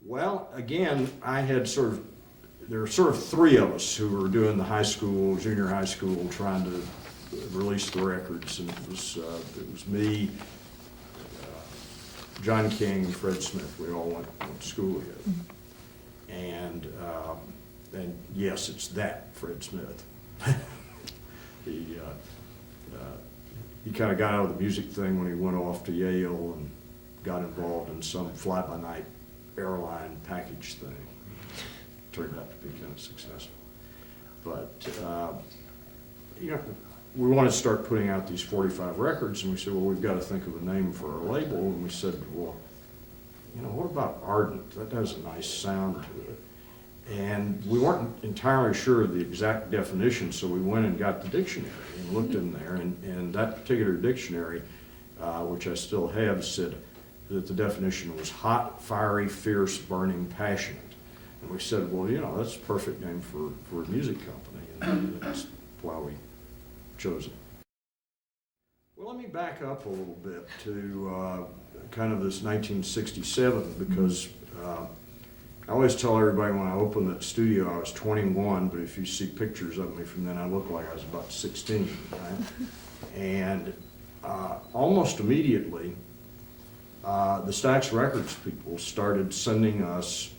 Well, again, there were sort of three of us who were doing the high school, junior high school, trying to release the records, and it was me, John King, and Fred Smith. We all went to school together. And yes, it's that Fred Smith. He kind of got out of the music thing when he went off to Yale and got involved in some fly-by-night airline package thing. Turned out to be kind of successful. But, we wanted to start putting out these 45 records, and we said, well, we've got to think of a name for our label. And we said, well, what about Ardent? That has a nice sound to it. And we weren't entirely sure of the exact definition, so we went and got the dictionary and looked in there, and that particular dictionary, which I still have, said that the definition was hot, fiery, fierce, burning, passionate. And we said, well, that's a perfect name for a music company, and that's why we chose it. Well, let me back up a little bit to kind of this 1967, because I always tell everybody when I opened that studio I was 21, but if you see pictures of me from then, I look like I was about 16, right? And almost immediately, the Stax Records people started sending us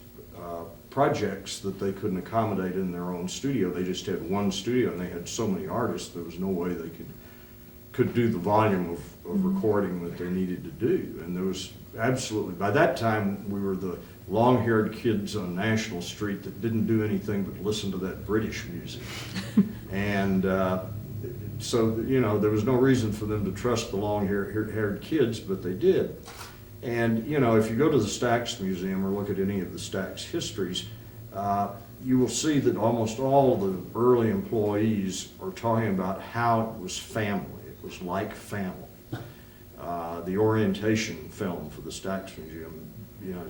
projects that they couldn't accommodate in their own studio. They just had one studio, and they had so many artists, there was no way they could do the volume of recording that they needed to do. And there was absolutely, by that time, we were the long-haired kids on National Street that didn't do anything but listen to that British music. And so, there was no reason for them to trust the long-haired kids, but they did. And, if you go to the Stax Museum or look at any of the Stax histories, you will see that almost all the early employees are talking about how it was family. It was like family. The orientation film for the Stax Museum,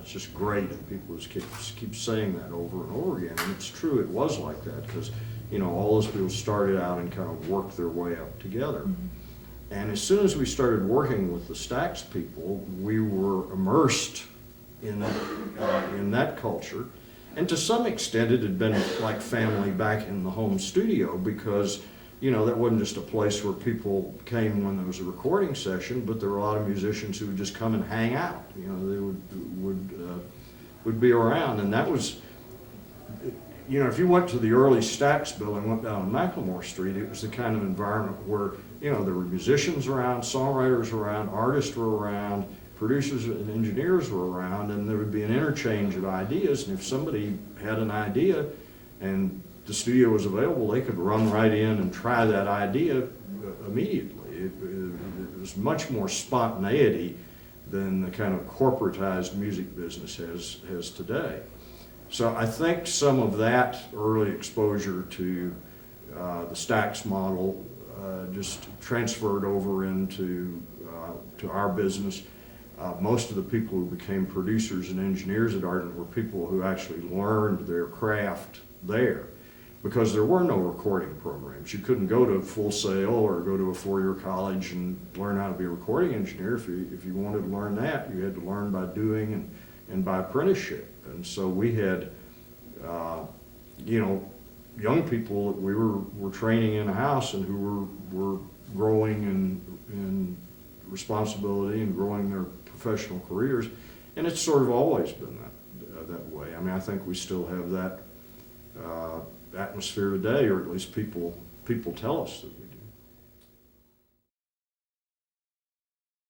it's just great, and people just keep saying that over and over again. And it's true, it was like that, because, all those people started out and kind of worked their way up together. Mm-hmm. And as soon as we started working with the Stax people, we were immersed in that culture. And to some extent, it had been like family back in the home studio, because that wasn't just a place where people came when there was a recording session, but there were a lot of musicians who would just come and hang out. They would be around, and that was, if you went to the early Stax building, went down Macklemore Street, it was the kind of environment where there were musicians around, songwriters around, artists were around, producers and engineers were around, and there would be an interchange of ideas. And if somebody had an idea and the studio was available, they could run right in and try that idea immediately. It was much more spontaneity than the kind of corporatized music business has today. So I think some of that early exposure to the Stax model just transferred over into to our business. Most of the people who became producers and engineers at Ardent were people who actually learned their craft there, because there were no recording programs. You couldn't go to Full Sail or go to a four-year college and learn how to be a recording engineer. If you wanted to learn that, you had to learn by doing and by apprenticeship. And so we had, young people that we were training in a house and who were growing in responsibility and growing their professional careers. And it's sort of always been that way. I mean, I think we still have that atmosphere today, or at least people tell us that